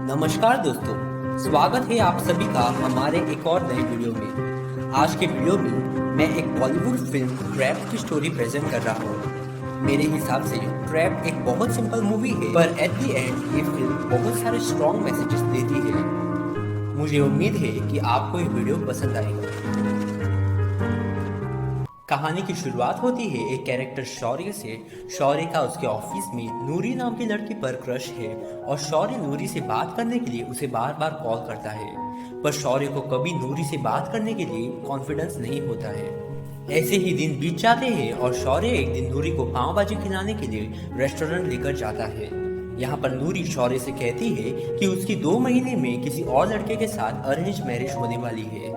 नमस्कार दोस्तों, स्वागत है आप सभी का हमारे एक और नए वीडियो में। आज के वीडियो में मैं एक बॉलीवुड फिल्म ट्रैप की स्टोरी प्रेजेंट कर रहा हूँ। मेरे हिसाब से ट्रैप एक बहुत सिंपल मूवी है, पर एट द एंड ये फिल्म बहुत सारे स्ट्रॉन्ग मैसेजेस देती है। मुझे उम्मीद है कि आपको ये वीडियो पसंद आएगा। कहानी की शुरुआत होती है एक कैरेक्टर शौर्य से। शौर्य का उसके ऑफिस में नूरी नाम की लड़की पर क्रश है और शौर्य नूरी से बात करने के लिए उसे बार बार कॉल करता है, पर शौर्य को कभी नूरी से बात करने के लिए कॉन्फिडेंस नहीं होता है। ऐसे ही दिन बीत जाते हैं और शौर्य एक दिन नूरी को पाव भाजी खिलाने के लिए रेस्टोरेंट लेकर जाता है। यहाँ पर नूरी शौर्य से कहती है कि उसकी 2 महीने में किसी और लड़के के साथ अरेंज मैरिज होने वाली है।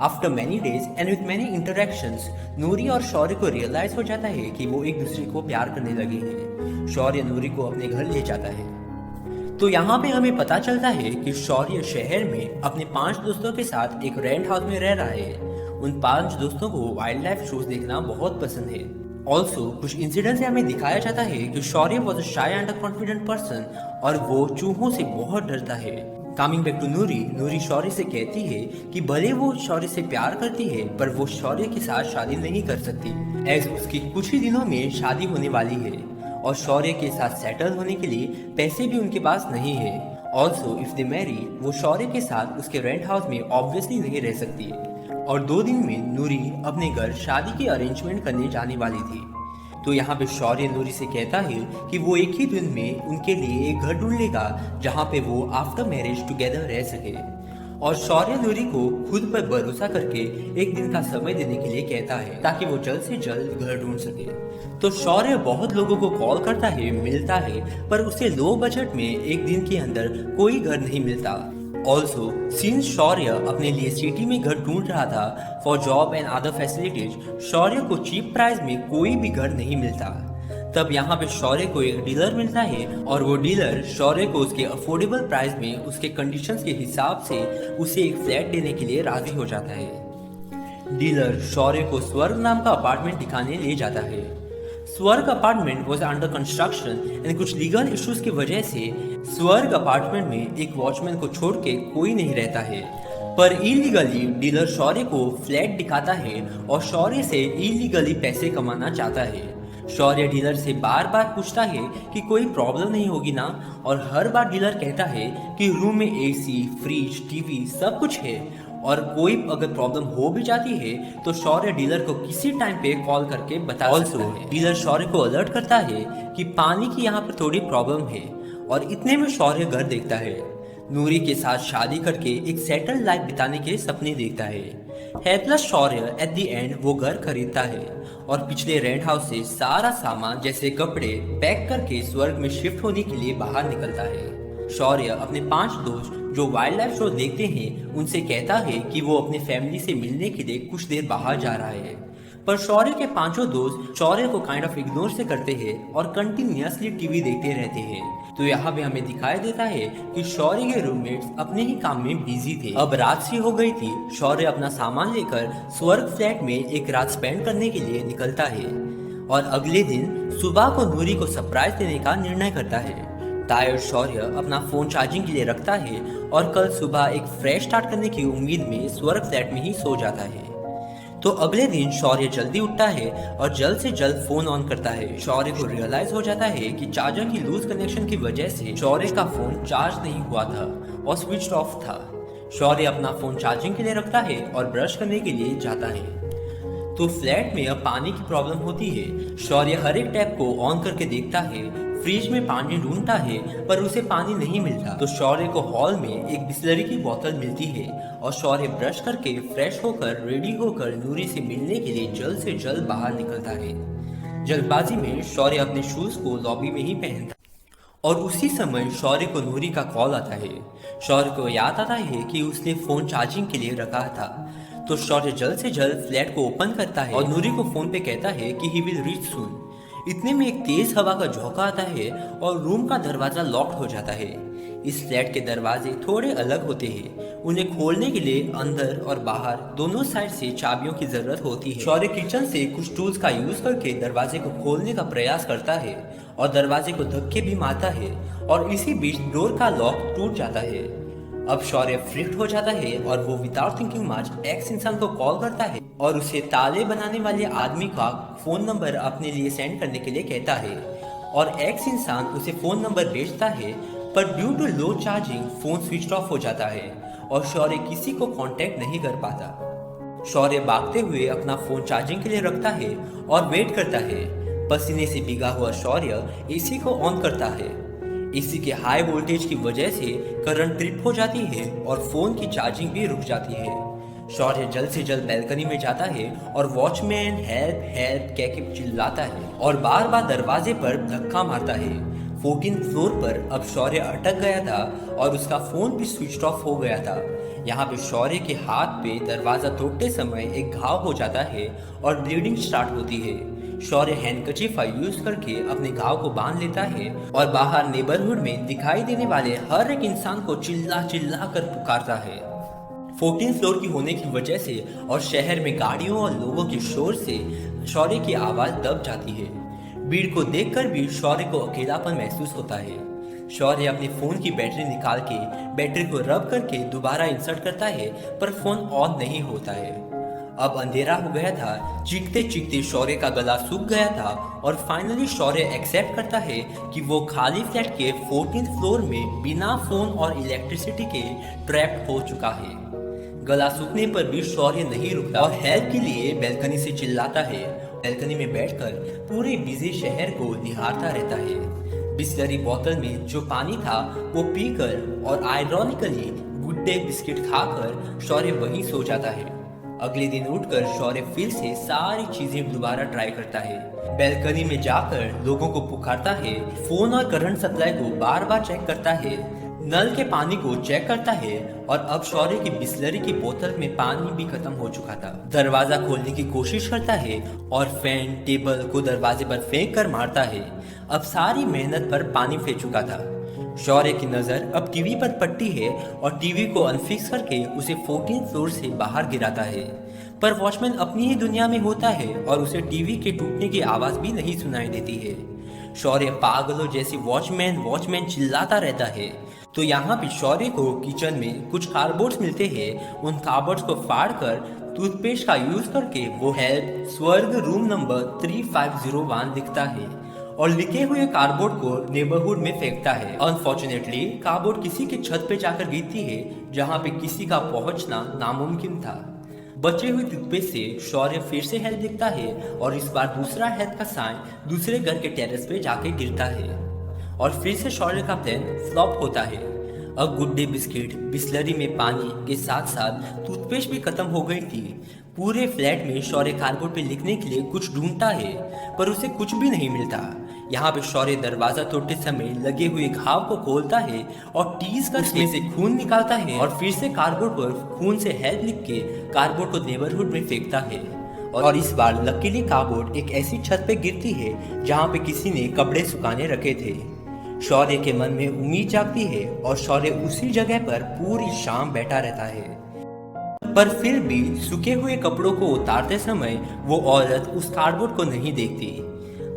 After many days and with many interactions, Noori और शौर्य को रियलाइज हो जाता है कि वो एक दूसरे को प्यार करने लगे हैं। शौर्य नूरी को अपने घर ले जाता है। तो यहाँ पे हमें पता चलता है कि शौर्य शहर में अपने 5 दोस्तों के साथ एक रेंट हाउस में रह रहा है। उन 5 दोस्तों को वाइल्ड लाइफ शोज देखना बहुत पसंद है। ऑल्सो कुछ इंसिडेंट से हमें दिखाया जाता है कि Shaurya was a shy and a confident person और वो चूहों से बहुत डरता है। Coming back to Noori, Noori Shaurya से कहती है कि भले वो शौर्य से प्यार करती है, पर वो शौर्य के साथ शादी नहीं कर सकती, एज उसकी कुछ ही दिनों में शादी होने वाली है और शौर्य के साथ सेटल होने के लिए पैसे भी उनके पास नहीं है। ऑल्सो इफ दे मैरी, वो शौर्य के साथ उसके रेंट हाउस में ऑब्वियसली नहीं रह सकती और 2 दिन में नूरी अपने घर शादी की अरेंजमेंट करने जाने वाली थी। तो यहाँ पे शौर्य नूरी से कहता है कि वो एक ही दिन में उनके लिए एक घर ढूंढ लेगा जहाँ पे वो आफ्टर मैरिज टुगेदर रह सके। और शौर्य नूरी को खुद पर भरोसा करके एक दिन का समय देने के लिए कहता है ताकि वो जल्द से जल्द घर ढूंढ सके। तो शौर्य बहुत लोगों को कॉल करता है, मिलता है, पर उसे लो बजट में एक दिन के अंदर कोई घर नहीं मिलता। ऑल्सो सिंस शौर्य अपने लिए सिटी में घर ढूंढ रहा था for job and other facilities, Shaurya को चीप प्राइस में कोई भी घर नहीं मिलता। तब यहाँ पे शौर्य को एक डीलर मिलता है और वो डीलर शौर्य को उसके अफोर्डेबल प्राइस में उसके कंडीशंस के हिसाब से उसे एक फ्लैट देने के लिए राजी हो जाता है। डीलर शौर्य को स्वर्ग नाम का अपार्टमेंट दिखाने ले जाता है। स्वर्ग apartment was under construction and कुछ लीगल इश्यूज की वजह से स्वर्ग अपार्टमेंट में एक वॉचमैन को छोड़ के कोई नहीं रहता है, पर इलीगली डीलर शौर्य को फ्लैट दिखाता है और शौर्य से इलीगली पैसे कमाना चाहता है। शौर्य डीलर से बार बार पूछता है कि कोई प्रॉब्लम नहीं होगी ना, और हर बार डीलर कहता है कि रूम में एसी, फ्रिज, टीवी सब कुछ है और कोई अगर प्रॉब्लम हो भी जाती है तो शौर्य डीलर को किसी टाइम पे कॉल करके बता सकता है। डीलर शौर्य को अलर्ट करता है कि पानी की यहाँ पर थोड़ी प्रॉब्लम है और इतने में शौर्य घर देखता है। नूरी के साथ शादी करके एक सेटल लाइफ बिताने के सपने देखता है। Helpless Shaurya at the end वो घर खरीदता है और पिछले रेंट हाउस से सारा सामान जैसे कपड़े पैक करके स्वर्ग में शिफ्ट होने के लिए बाहर निकलता है। शौर्य अपने 5 दोस्त जो वाइल्ड लाइफ शो देखते हैं उनसे कहता है कि वो अपने फैमिली से मिलने के लिए कुछ देर बाहर जा रहा है, पर शौर्य के 5 दोस्त शौर्य को काइंड ऑफ इग्नोर से करते हैं और कंटिन्यूअसली टीवी देखते रहते हैं। तो यहाँ पे हमें दिखाई देता है कि शौर्य के रूममेट्स अपने ही काम में बिजी थे। अब रात सी हो गई थी। शौर्य अपना सामान लेकर स्वर्ग फ्लैट में एक रात स्पेंड करने के लिए निकलता है और अगले दिन सुबह को नूरी को सरप्राइज देने का निर्णय करता है। टायर्ड शौर्य अपना फोन चार्जिंग के लिए रखता है और कल सुबह एक फ्रेश स्टार्ट करने की उम्मीद में स्वर्ग फ्लैट में ही सो जाता है। तो अगले दिन शौर्य जल्दी उठता है और जल्द से जल्द फोन ऑन करता है। शौर्य को रियलाइज हो जाता है कि चार्जर की लूज कनेक्शन की वजह से शौर्य का फोन चार्ज नहीं हुआ था और स्विच ऑफ था। शौर्य अपना फोन चार्जिंग के लिए रखता है और ब्रश करने के लिए जाता है। तो फ्लैट में अब पानी की प्रॉब्लम होती है। शौर्य हर एक टैप को ऑन करके देखता है, फ्रिज में पानी ढूंढता है, पर उसे पानी नहीं मिलता। तो शौर्य को हॉल में एक बिस्लरी की बोतल मिलती है और शौर्य ब्रश करके फ्रेश होकर रेडी होकर नूरी से मिलने के लिए जल्द से जल्द बाहर निकलता है। जल्दबाजी में शौर्य अपने शूज को लॉबी में ही पहनता और उसी समय शौर्य को नूरी का कॉल आता है। शौर्य को याद आता है कि उसने फोन चार्जिंग के लिए रखा था। तो शौर्य जल्द से जल्द फ्लैट को ओपन करता है और नूरी को फोन पे कहता है कि ही विल रीच सून। इतने में एक तेज हवा का झोंका आता है और रूम का दरवाजा लॉक्ड हो जाता है। इस फ्लैट के दरवाजे थोड़े अलग होते हैं। उन्हें खोलने के लिए अंदर और बाहर दोनों साइड से चाबियों की जरूरत होती है। शौर्य किचन से कुछ टूल्स का यूज करके दरवाजे को खोलने का प्रयास करता है और दरवाजे को धक्के भी मारता है और इसी बीच डोर का लॉक टूट जाता है। अब शौर्य फ्रिक्ड हो जाता है और वो विदाउट थिंकिंग मच एक्स इंसान को कॉल करता है और उसे ताले बनाने वाले आदमी का फोन नंबर अपने लिए सेंड करने के लिए कहता है और एक्स इंसान उसे फोन नंबर भेजता है, पर due to low charging phone switch off हो जाता है और शौर्य किसी को कांटेक्ट नहीं कर पाता। शौर्य भागते हुए अपना फोन चार्जिंग के लिए रखता है और वेट करता है। पसीने से भीगा हुआ शौर्य एसी को ऑन करता है। एसी के हाई वोल्टेज की वजह से करंट ट्रिप हो जाती है और फोन की चार्जिंग भी रुक जाती है। शौर्य जल्द से जल्द बैल्कनी में जाता है और वॉचमैन हेल्प हेल्प कह के चिल्लाता है और बार बार दरवाजे पर धक्का मारता है। 14th फ्लोर पर अब शौर्य अटक गया था और उसका फोन भी स्विच ऑफ हो गया था। यहाँ पे शौर्य के हाथ पे दरवाजा तोड़ते समय एक घाव हो जाता है और ब्लीडिंग स्टार्ट होती है। शौर्य हैंडकरचीफ का यूज करके अपने घाव को बांध लेता है और बाहर नेबरहुड में दिखाई देने वाले हर एक इंसान को चिल्ला चिल्ला कर पुकारता है। 14th फ्लोर की होने की वजह से और शहर में गाड़ियों और लोगों के शोर से शौर्य की आवाज दब जाती है। भीड़ को देखकर भी शौर्य को अकेलापन महसूस होता है। शौर्य अपने फोन की बैटरी निकाल के बैटरी को रब करके दोबारा इंसर्ट करता है, पर फोन ऑन नहीं होता है। अब अंधेरा हो गया था। चीखते चीखते शौर्य का गला सूख गया था और फाइनली शौर्य एक्सेप्ट करता है कि वो खाली फ्लैट के 14th फ्लोर में बिना फोन और इलेक्ट्रिसिटी के ट्रैप्ड हो चुका है। गला सूखने पर भी शौर्य नहीं रुकता और हेल्प के लिए बैल्कनी से चिल्लाता है। बैल्कनी में बैठकर पूरे बिजी शहर को निहारता रहता है। बिस्लरी बोतल में जो पानी था वो पीकर और आयरॉनिकली गुड डे बिस्किट खाकर शौर्य वहीं सो जाता है। अगले दिन उठकर शौर्य फिर से सारी चीजें दोबारा ट्राई करता है। बैल्कनी में जाकर लोगों को पुकारता है, फोन और करंट सप्लाई को बार बार चेक करता है, नल के पानी को चेक करता है और अब शौर्य की बिस्लरी की बोतल में पानी भी खत्म हो चुका था। दरवाजा खोलने की कोशिश करता है और फैन टेबल को दरवाजे पर फेंक कर मारता है। अब सारी मेहनत पर पानी फेंक चुका था। शौर्य की नजर अब टीवी पर पड़ती है और टीवी को अनफिक्स करके उसे 14th फ्लोर से बाहर गिराता है, पर वॉचमैन अपनी ही दुनिया में होता है और उसे टीवी के टूटने की आवाज भी नहीं सुनाई देती है। शौर्य पागलों जैसे वॉचमैन वॉचमैन चिल्लाता रहता है। तो यहाँ पे शौर्य को किचन में कुछ कार्डबोर्ड्स मिलते हैं। उन कार्डबोर्ड्स को फाड़कर टूथपेस्ट का यूज करके वो हेल्प स्वर्ग रूम नंबर 3501 लिखता है और लिखे हुए कार्डबोर्ड को नेबरहुड में फेंकता है। अनफॉर्चुनेटली कार्डबोर्ड किसी की छत पे जाकर गिरती है, जहाँ पे किसी का पहुंचना नामुमकिन था। बचे हुए टूथपेस्ट से शौर्य फिर से हेल्प लिखता है और इस बार दूसरा हेल्प का साइन दूसरे घर के टेरेस पे जाके गिरता है और फिर से शौर्य का प्लान फ्लॉप होता है। अब गुड डे बिस्किट बिस्लरी में पानी के साथ साथ टूथपेस्ट भी खत्म हो गई थी। पूरे फ्लैट में शौर्य कार्डबोर्ड पे लिखने के लिए कुछ ढूंढता है, पर उसे कुछ भी नहीं मिलता। यहाँ पे शौर्य दरवाजा तोड़ते समय लगे हुए घाव को खोलता है और टीज कर उसमें से खून निकालता है और फिर से कार्डबोर्ड पर खून से हेल्प लिख के कार्डबोर्ड को नेबरहुड में फेंकता है। और इस बार लकीली कार्डबोर्ड एक ऐसी छत पे गिरती है जहाँ पे किसी ने कपड़े सुखाने रखे थे। शौर्य के मन में उम्मीद जागती है और शौर्य उसी जगह पर पूरी शाम बैठा रहता है, पर फिर भी सूखे हुए कपड़ों को उतारते समय वो औरत उस कार्डबोर्ड को नहीं देखती।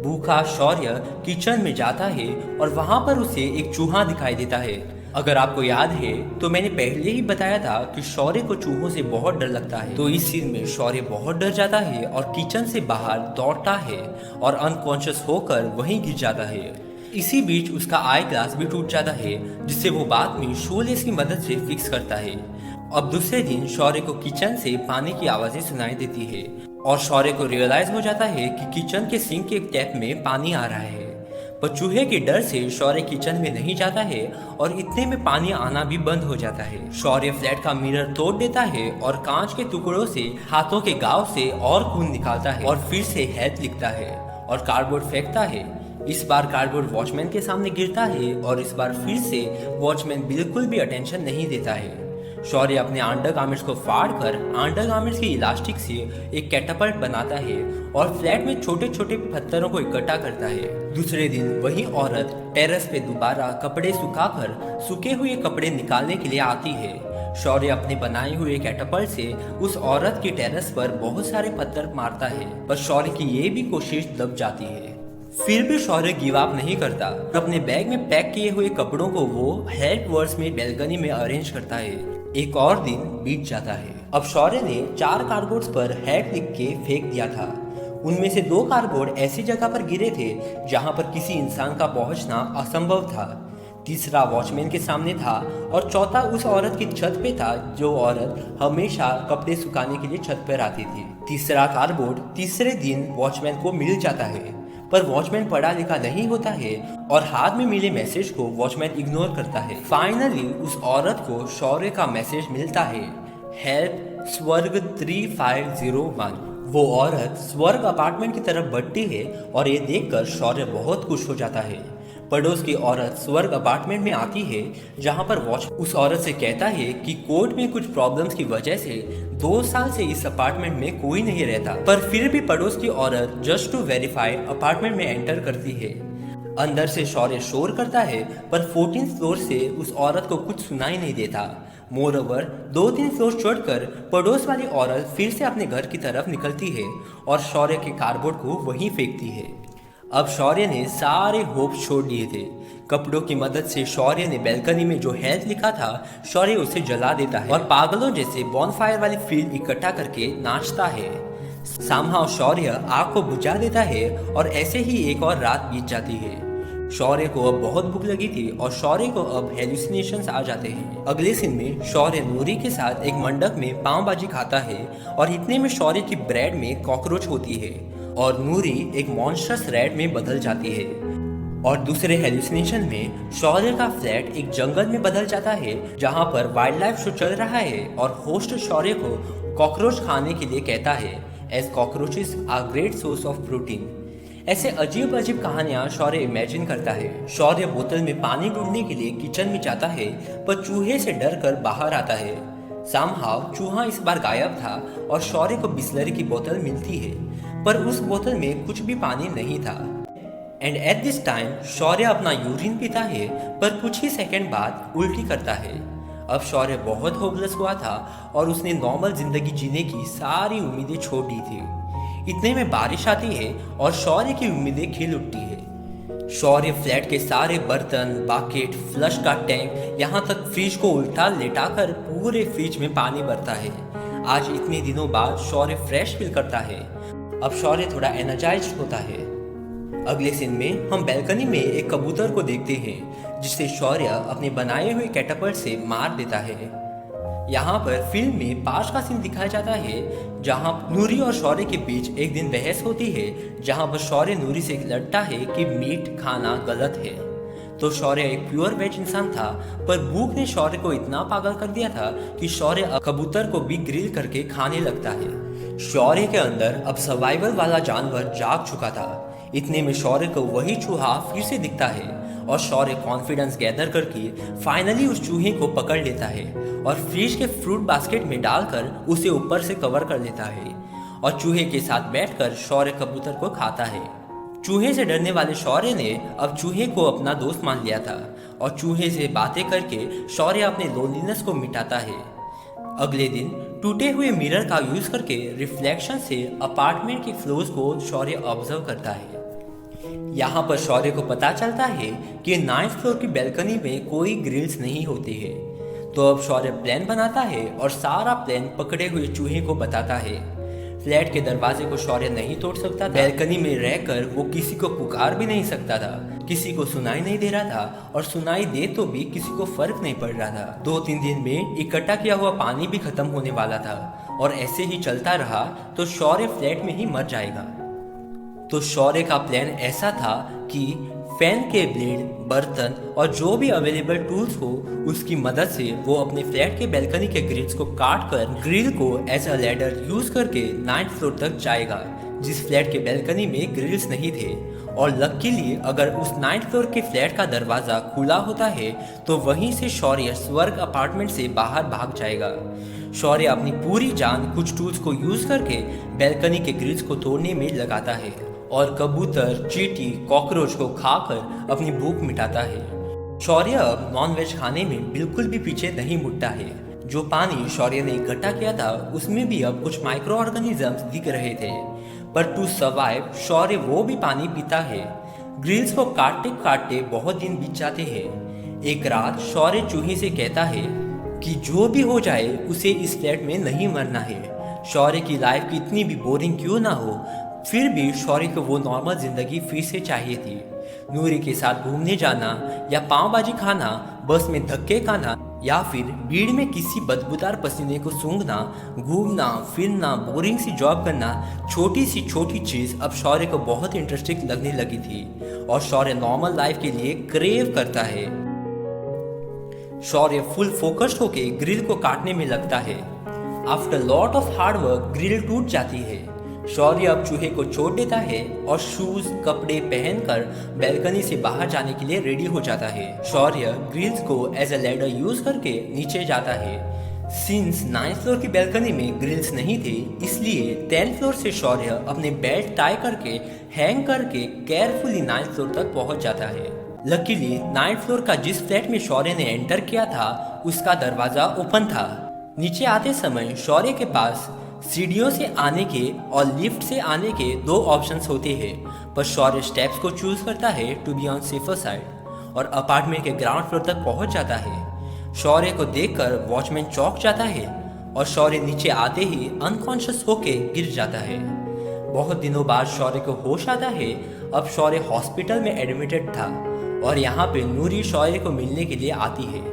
भूखा शौर्य किचन में जाता है और वहां पर उसे एक चूहा दिखाई देता है। अगर आपको याद है तो मैंने पहले ही बताया था कि शौर्य को चूहों से बहुत डर लगता है। तो इस सीन में शौर्य बहुत डर जाता है और किचन से बाहर दौड़ता है और अनकॉन्शियस होकर वहीं गिर जाता है। इसी बीच उसका आई ग्लास भी टूट जाता है, जिससे वो बाद में शोलेस की मदद से फिक्स करता है। अब दूसरे दिन शौर्य को किचन से पानी की आवाजें सुनाई देती है और शौर्य को रियलाइज हो जाता है कि किचन के सिंक के टैप में पानी आ रहा है, पर चूहे के डर से शौर्य किचन में नहीं जाता है और इतने में पानी आना भी बंद हो जाता है। शौर्य फ्लैट का मिरर तोड़ देता है और कांच के टुकड़ों से हाथों के घाव से और खून निकालता है और फिर से हेल्प लिखता है और कार्डबोर्ड फेंकता है। इस बार कार्डबोर्ड वॉचमैन के सामने गिरता है और इस बार फिर से वॉचमैन बिल्कुल भी अटेंशन नहीं देता है। शौर्य अपने अंडरगारमेंट्स को फाड़कर अंडरगारमेंट्स की इलास्टिक से एक कैटापल्ट बनाता है और फ्लैट में छोटे छोटे पत्थरों को इकट्ठा करता है। दूसरे दिन वही औरत टेरेस पे दोबारा कपड़े सुखाकर सूखे हुए कपड़े निकालने के लिए आती है। शौर्य अपने बनाए हुए कैटापल्ट से उस औरत की टेरेस पर बहुत सारे पत्थर मारता है, पर शौर्य की ये भी कोशिश दब जाती है। फिर भी शौर्य गिव अप नहीं करता। अपने बैग में पैक किए हुए कपड़ों को वो हेल्प वर्ड्स में बैल्कनी में अरेंज करता है। एक और दिन बीत जाता है। अब शौर्य ने 4 कार्डबोर्ड्स पर हेल्प लिख के फेंक दिया था। उनमें से 2 कार्डबोर्ड ऐसी जगह पर गिरे थे जहां पर किसी इंसान का पहुंचना असंभव था। तीसरा वॉचमैन के सामने था और चौथा उस औरत की छत पे था जो औरत हमेशा कपड़े सुखाने के लिए छत पर आती थी। तीसरा कार्डबोर्ड तीसरे दिन वॉचमैन को मिल जाता है, पर वॉचमैन पढ़ा लिखा नहीं होता है और हाथ में मिले मैसेज को वॉचमैन इग्नोर करता है। फाइनली उस औरत को शौर्य का मैसेज मिलता है, हेल्प स्वर्ग 3501। वो औरत स्वर्ग अपार्टमेंट की तरफ बढ़ती है और ये देखकर शौर्य बहुत खुश हो जाता है। पड़ोस की औरत स्वर्ग अपार्टमेंट में आती है जहां पर वॉच उस औरत से कहता है कि कोर्ट में कुछ प्रॉब्लम्स की वजह से 2 साल से इस अपार्टमेंट में कोई नहीं रहता, पर फिर भी पड़ोस की औरत जस्ट टू वेरीफाई अपार्टमेंट में एंटर करती है। अंदर से शौर्य शोर करता है पर 14th फ्लोर से उस औरत को कुछ सुनाई नहीं देता। मोरओवर 2-3 फ्लोर चढ़कर पड़ोस वाली औरत फिर से अपने घर की तरफ निकलती है और शौर्य के कार्डबोर्ड को वहीं फेंकती है। अब शौर्य ने सारे होप्स छोड़ दिए थे। कपड़ों की मदद से शौर्य ने बैल्कनी में जो हेल्थ लिखा था शौर्य उसे जला देता है और पागलों जैसे बॉनफायर वाली फील्ड इकट्ठा करके नाचता है। समहाउ शौर्य आग को बुझा देता है और ऐसे ही एक और रात बीत जाती है। शौर्य को अब बहुत भूख लगी थी और शौर्य को अब हेलुसिनेशंस आ जाते हैं। अगले सीन में शौर्य नूरी के साथ एक मंडप में पाव भाजी खाता है और इतने में शौर्य की ब्रेड में कॉकरोच होती है और नूरी एक मॉन्स्टरस रैट में बदल जाती है। और दूसरे हेलुसिनेशन में शौर्य का फ्लैट एक जंगल में बदल जाता है जहां पर वाइल्ड लाइफ शो चल रहा है और होस्ट शौर्य को कॉकरोच खाने के लिए कहता है, as cockroaches are great source of protein. ऐसे अजीब अजीब कहानियां शौर्य इमेजिन करता है। शौर्य बोतल में पानी ढूंढने के लिए किचन में जाता है पर चूहे से डर कर बाहर आता है। समहाउ चूहा इस बार गायब था और शौर्य को बिस्लरी की बोतल मिलती है, पर उस बोतल में कुछ भी पानी नहीं था। एंड एट दिस टाइम शौर्य अपना यूरिन पीता है पर कुछ ही सेकंड बाद उल्टी करता है। अब शौर्य बहुत होपलेस हुआ था और उसने नॉर्मल जिंदगी जीने की सारी उम्मीदें छोड़ दी थी। इतने में बारिश आती है और शौर्य की उम्मीदें खिल उठती है। शौर्य फ्लैट के सारे बर्तन, बाकेट, फ्लश का टैंक, यहाँ तक फ्रिज को उल्टा लेटाकर पूरे फ्रिज में पानी भरता है। आज इतने दिनों बाद शौर्य फ्रेश फील करता है। अब शौर्य थोड़ा एनर्जाइज्ड होता है। अगले सीन में हम बैल्कनी में एक कबूतर को देखते हैं जिसे शौर्य अपने बनाए हुए कैटअपल्ट से मार देता है। यहाँ पर फिल्म में पास का सीन दिखाया जाता है जहाँ नूरी और शौर्य के बीच एक दिन बहस होती है जहाँ पर शौर्य नूरी से लड़ता है कि मीट खाना गलत है। तो शौर्य एक प्योर वेज इंसान था पर भूख ने शौर्य को इतना पागल कर दिया था कि शौर्य कबूतर को भी ग्रिल करके खाने लगता है। शौर्य के अंदर अब सर्वाइवल वाला जानवर जाग चुका था। इतने में शौर्य को वही चूहा फिर से दिखता है और शौर्य कॉन्फिडेंस गैदर करके फाइनली उस चूहे को पकड़ लेता है और फ्रिज के फ्रूट बास्केट में डालकर उसे ऊपर से कवर कर लेता है और चूहे के साथ बैठकर शौर्य कबूतर को खाता है। चूहे से डरने वाले शौर्य ने अब चूहे को अपना दोस्त मान लिया था और चूहे से बातें करके शौर्य अपने लोनलीनेस को मिटाता है। अगले दिन टूटे हुए मिरर का यूज करके रिफ्लेक्शन से अपार्टमेंट के फ्लोर्स को शौर्य ऑब्जर्व करता है। यहाँ पर शौर्य को पता चलता है कि 9th फ्लोर की बैल्कनी में कोई ग्रिल्स नहीं होती है। तो अब शौर्य प्लान बनाता है और सारा प्लान पकड़े हुए चूहे को बताता है। फ्लैट के दरवाजे को शौर्य नहीं तोड़ सकता था। बैल्कनी में रहकर वो किसी को पुकार भी नहीं सकता था। किसी को सुनाई नहीं दे रहा था और सुनाई दे तो भी किसी को फर्क नहीं पड़ रहा था। 2-3 दिन में इकट्ठा किया हुआ पानी भी खत्म होने वाला था और ऐसे ही चलता रहा तो शौर्य फ्लैट में ही मर जाएगा। तो शौर्य का प्लान ऐसा था कि फैन के ब्लेड, बर्तन और जो भी अवेलेबल टूल्स हो उसकी मदद से वो अपने फ्लैट के बैल्कनी के ग्रिल्स को काट कर ग्रिल को एज अ लैडर यूज करके 9th फ्लोर तक जाएगा जिस फ्लैट के बैल्कनी में ग्रिल्स नहीं थे। और लकीली अगर उस 9th फ्लोर के फ्लैट का दरवाजा खुला होता है तो वहीं से शौर्य स्वर्ग अपार्टमेंट से बाहर भाग जाएगा। शौर्य अपनी पूरी जान कुछ टूल्स को यूज करके बैल्कनी के ग्रिल्स को तोड़ने में लगाता है और कबूतर, चींटी, कॉकरोच को खाकर अपनी भूख मिटाता है। शौर्य अब नॉनवेज खाने में बिल्कुल भी पीछे नहीं मुड़ता है। जो पानी शौर्य ने इकट्ठा किया था उसमें भी अब कुछ माइक्रो ऑर्गेनिजम्स दिख रहे थे, पर टू सर्वाइव शौर्य वो भी पानी पीता है। ग्रिल्स को काटते काटते बहुत दिन बीत जाते हैं। एक रात शौर्य चूहे से कहता है कि जो भी हो जाए उसे इस फ्लैट में नहीं मरना है। शौर्य की लाइफ कितनी भी बोरिंग क्यों ना हो, फिर भी शौर्य को वो नॉर्मल जिंदगी फिर से चाहिए थी। नूरी के साथ घूमने जाना या पाव भाजी खाना, बस में धक्के खाना या फिर भीड़ में किसी बदबूदार पसीने को सूंघना, घूमना फिरना, बोरिंग सी जॉब करना, छोटी सी छोटी चीज अब शौर्य को बहुत इंटरेस्टिंग लगने लगी थी और शौर्य नॉर्मल लाइफ के लिए क्रेव करता है। शौर्य फुल फोकस्ड होके ग्रिल को काटने में लगता है। After lot of hard work grill टूट जाती है। शौर्य अब चूहे को छोड़ देता है और शूज कपड़े पहनकर बैल्कनी से बाहर जाने के लिए रेडी हो जाता है। शौर्य ग्रिल्स को एज अ लैडर यूज करके नीचे जाता है। सिंस 9th फ्लोर की बैल्कनी में ग्रिल्स नहीं थे, इसलिए 10th फ्लोर से शौर्य अपने बेल्ट टाई करके हैंग करके केयरफुली 9th फ्लोर तक पहुंच जाता है। लकीली 9th फ्लोर का जिस फ्लैट में शौर्य ने एंटर किया था उसका दरवाजा ओपन था। नीचे आते समय शौर्य के पास सीढ़ियों से आने के और लिफ्ट से आने के 2 ऑप्शंस होते हैं, पर शौर्य स्टेप्स को चूज करता है to be on safer side और अपार्टमेंट के ग्राउंड फ्लोर तक पहुंच जाता है। शौर्य को देखकर वॉचमैन चौंक जाता है और शौर्य नीचे आते ही अनकॉन्शियस होके गिर जाता है। बहुत दिनों बाद शौर्य को होश आता है। अब शौर्य हॉस्पिटल में एडमिटेड था और यहाँ पे नूरी शौर्य को मिलने के लिए आती है।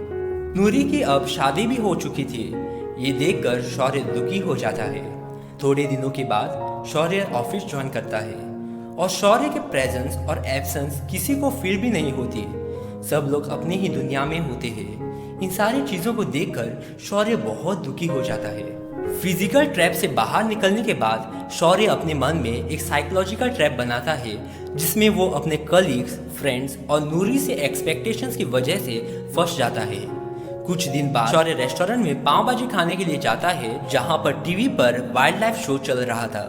नूरी की अब शादी भी हो चुकी थी। ये देखकर शौर्य दुखी हो जाता है। थोड़े दिनों के बाद शौर्य ऑफिस ज्वाइन करता है और शौर्य के प्रेजेंस और एब्सेंस किसी को फील भी नहीं होती। सब लोग अपनी ही दुनिया में होते हैं। इन सारी चीजों को देखकर शौर्य बहुत दुखी हो जाता है। फिजिकल ट्रैप से बाहर निकलने के बाद शौर्य अपने मन में एक साइकोलॉजिकल ट्रैप बनाता है, जिसमें वो अपने कलीग्स, फ्रेंड्स और नूरी से एक्सपेक्टेशंस की वजह से फंस जाता है। कुछ दिन बाद शौर्य रेस्टोरेंट में पाव भाजी खाने के लिए जाता है, जहां पर टीवी पर वाइल्ड लाइफ शो चल रहा था।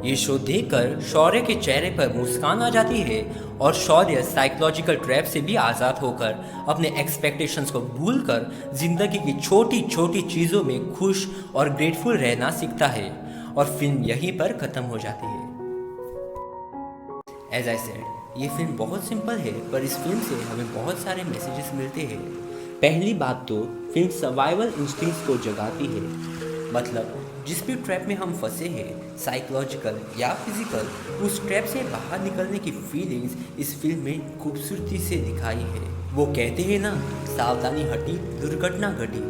ये शो देखकर शौर्य के चेहरे पर मुस्कान आ जाती है और शौर्य साइकोलॉजिकल ट्रैप से भी आज़ाद होकर अपने एक्सपेक्टेशंस को भूलकर जिंदगी की छोटी छोटी चीज़ों में खुश और ग्रेटफुल रहना सीखता है और फिल्म यहीं पर ख़त्म हो जाती है। एज आई सेड, ये फिल्म बहुत सिंपल है, पर इस फिल्म से हमें बहुत सारे मैसेजेस मिलते हैं। पहली बात तो फिल्म सर्वाइवल इंस्टिंक्ट्स को जगाती है। मतलब जिस भी ट्रैप में हम फंसे हैं, साइकोलॉजिकल या फिजिकल, उस ट्रैप से बाहर निकलने की फीलिंग्स इस फिल्म में खूबसूरती से दिखाई है। वो कहते हैं ना, सावधानी हटी दुर्घटना घटी।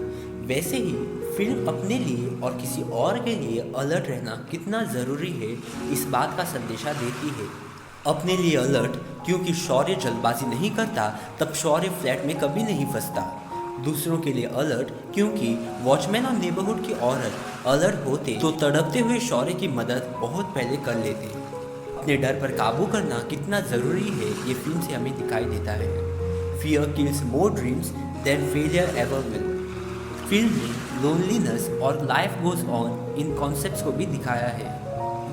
वैसे ही फिल्म अपने लिए और किसी और के लिए अलर्ट रहना कितना ज़रूरी है, इस बात का संदेशा देती है। अपने लिए अलर्ट क्योंकि शौर्य जल्दबाजी नहीं करता, तब शौर्य फ्लैट में कभी नहीं फंसता। दूसरों के लिए अलर्ट क्योंकि वॉचमैन और नेबरहुड की औरत अलर्ट होते तो तड़पते हुए शौर्य की मदद बहुत पहले कर लेते। अपने डर पर काबू करना कितना ज़रूरी है, ये फिल्म से हमें दिखाई देता है। Fear kills more dreams than failure ever will. Film में लोनलीनेस और लाइफ गोज ऑन इन कॉन्सेप्ट्स को भी दिखाया है।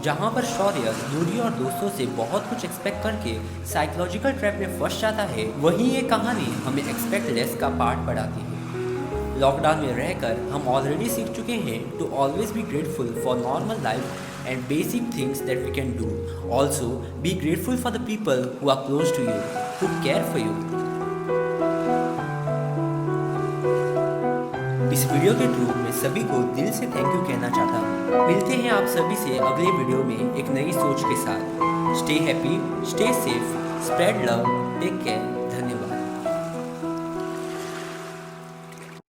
जहाँ पर शौर्य नूरी और दोस्तों से बहुत कुछ एक्सपेक्ट करके साइकोलॉजिकल ट्रैप में फंस जाता है, वहीं ये कहानी हमें एक्सपेक्ट लेस का पार्ट पढ़ाती है। लॉकडाउन में रहकर हम ऑलरेडी सीख चुके हैं to always be grateful for normal life and basic things that we can do. Also be grateful for the people who are close to you, who care for you. इस video के through मैं सभी को दिल से thank you कहना चाहता हूँ। मिलते हैं आप सभी से अगले वीडियो में एक नई सोच के साथ। Stay happy, stay safe, spread love, take care.